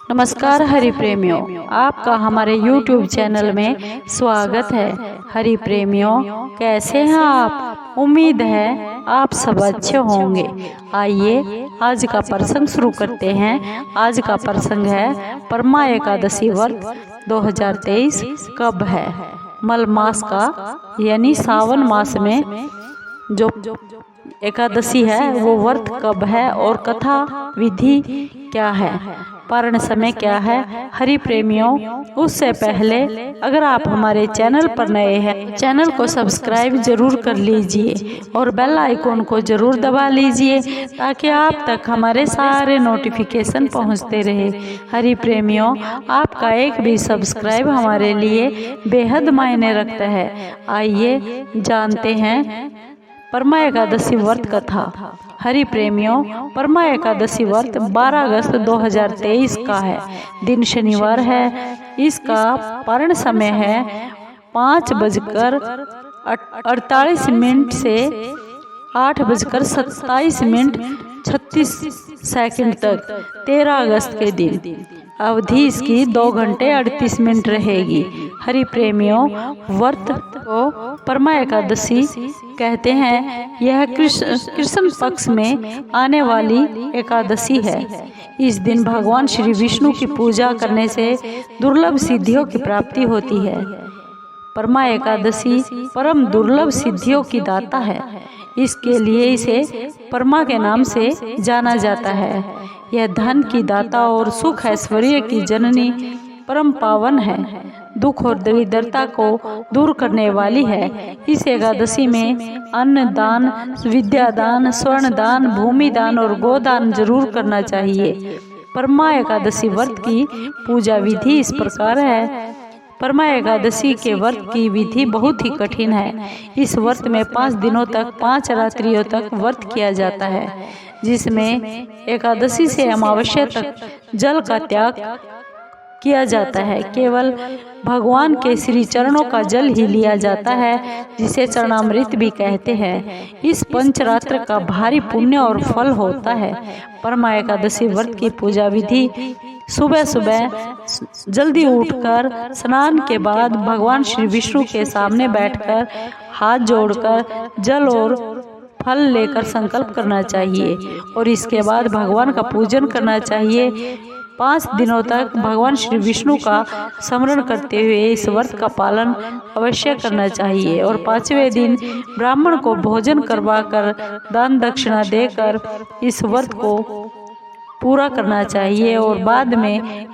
नमस्कार हरि प्रेमियों, आपका हमारे YouTube चैनल में स्वागत है। हरि प्रेमियों, कैसे हैं आप? उम्मीद है आप सब अच्छे होंगे। आइए आज का प्रसंग शुरू करते हैं। आज का प्रसंग है परमा एकादशी व्रत 2023 कब है। मल मास का यानी सावन मास में जो एकादशी है वो व्रत कब है और कथा विधि क्या है, पारण समय क्या है। हरि प्रेमियों, उससे पहले अगर आप हमारे चैनल पर नए हैं, चैनल को सब्सक्राइब जरूर कर लीजिए और बेल आइकॉन को जरूर दबा लीजिए ताकि आप तक हमारे सारे नोटिफिकेशन पहुंचते रहे। हरि प्रेमियों, आपका एक भी सब्सक्राइब हमारे लिए बेहद मायने रखता है। आइए जानते हैं परमा एकादशी व्रत कथा। हरि प्रेमियों, परमा एकादशी व्रत 12 अगस्त 2023 का है। दिन शनिवार है। इसका पारण समय है 5:48 से 8:27 तक 13 अगस्त के दिन। अवधि इसकी 2 घंटे 38 मिनट रहेगी। हरि प्रेमियों, व्रत को परमा एकादशी कहते हैं। यह कृष्ण पक्ष में आने वाली एकादशी है। इस दिन भगवान श्री विष्णु की पूजा करने से दुर्लभ सिद्धियों की प्राप्ति होती है। परमा एकादशी परम दुर्लभ सिद्धियों की दाता है, इसके लिए इसे परमा के नाम से जाना जाता है। यह धन की दाता और सुख ऐश्वर्य की जननी परम पावन है। दुख और दरिद्रता को दूर करने वाली है। इस एकादशी में अन्न दान, विद्या दान, स्वर्ण दान, भूमि दान और गोदान जरूर करना चाहिए। परमा एकादशी व्रत की पूजा विधि इस प्रकार है। परमा एकादशी के व्रत की विधि बहुत ही कठिन है। इस व्रत में 5 दिनों तक 5 रात्रियों तक व्रत किया जाता है, जिसमें एकादशी से अमावस्या तक जल का त्याग किया जाता है। केवल भगवान के श्री चरणों का जल ही लिया जाता है, जिसे चरणामृत भी कहते हैं। इस पंचरात्र का भारी पुण्य और फल होता है। परमा एकादशी व्रत की पूजा विधि सुबह सुबह जल्दी उठकर स्नान के बाद भगवान श्री विष्णु के सामने बैठकर हाथ जोड़कर जल और फल लेकर संकल्प करना चाहिए और इसके बाद भगवान का पूजन करना चाहिए। 5 दिनों तक भगवान श्री विष्णु का स्मरण करते हुए इस व्रत का पालन अवश्य करना चाहिए और 5वें दिन ब्राह्मण को भोजन करवाकर दान दक्षिणा देकर इस व्रत को पूरा करना चाहिए और बाद में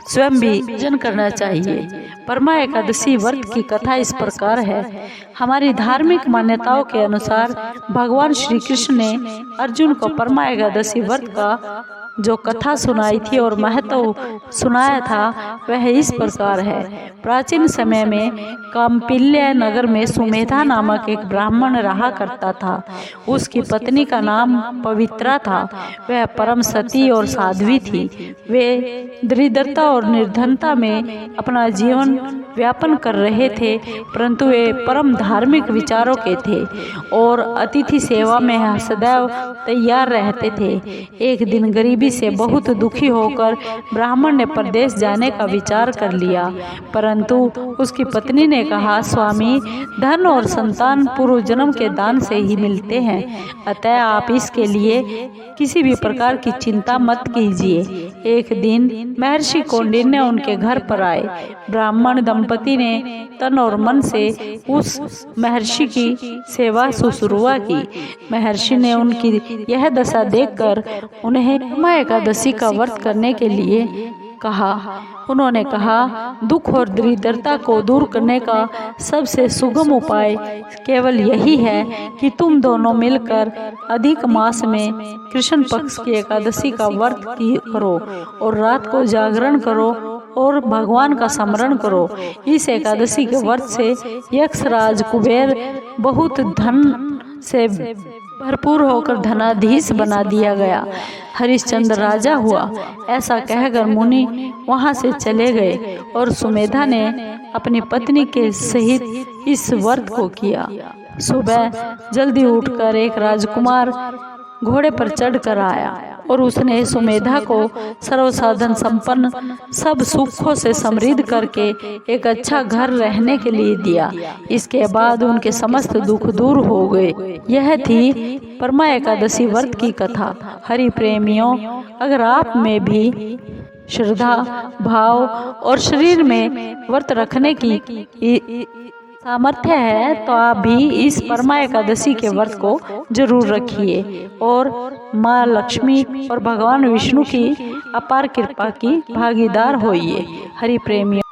स्वयं भी भोजन करना चाहिए। परमा एकादशी व्रत की कथा इस प्रकार है। हमारी धार्मिक मान्यताओं के अनुसार भगवान श्री कृष्ण ने अर्जुन को परमा एकादशी व्रत का जो कथा सुनाई थी और महत्व सुनाया था वह इस प्रकार है। प्राचीन समय में काम्पिल्य नगर में सुमेधा नामक एक ब्राह्मण रहा करता था। उसकी पत्नी का नाम पवित्रा था। वह परम सती और साध्वी थी। वे दरिद्रता और निर्धनता में अपना जीवन व्यापन कर रहे थे, परंतु वे परम धार्मिक विचारों के थे और अतिथि सेवा में सदैव तैयार रहते थे। एक दिन गरीबी से बहुत दुखी होकर ब्राह्मण ने परदेश जाने का विचार कर लिया, परंतु उसकी पत्नी ने कहा, स्वामी, धन और संतान पूर्व जन्म के दान से ही मिलते हैं, अतः आप इसके लिए किसी भी प्रकार की चिंता मत कीजिए। एक दिन महर्षि कौंडिन्य उनके घर पर आए। ब्राह्मण दंपति ने तन और मन से उस महर्षि की सेवा शुश्रूषा की। महर्षि ने उनकी यह दशा देखकर उन्हें परमा एकादशी का व्रत करने के लिए कहा। उन्होंने कहा, दुख और दरिद्रता को दूर करने का सबसे सुगम उपाय केवल यही है कि तुम दोनों मिलकर अधिक मास में कृष्ण पक्ष की एकादशी का व्रत करो और रात को जागरण करो और भगवान का स्मरण करो। इस एकादशी के व्रत से यक्षराज कुबेर बहुत धन से भरपूर होकर धनाधीश बना दिया गया। हरिश्चंद्र राजा हुआ। ऐसा कहकर मुनि वहां से चले गए और सुमेधा ने अपनी पत्नी के सहित इस व्रत को किया। सुबह जल्दी उठकर एक राजकुमार घोड़े पर चढ़कर आया। और उसने सुमेधा को सर्वसाधन संपन्न सब सुखों से समृद्ध करके एक अच्छा घर रहने के लिए दिया। इसके बाद उनके समस्त दुख दूर हो गए। यह थी परमा एकादशी व्रत की कथा। हरि प्रेमियों, अगर आप में भी श्रद्धा, भाव और शरीर में व्रत रखने की सामर्थ्य है तो आप भी इस परमा एकादशी के व्रत को जरूर रखिए और माँ लक्ष्मी और भगवान विष्णु की अपार कृपा की भागीदार होइए। हरि प्रेमियों।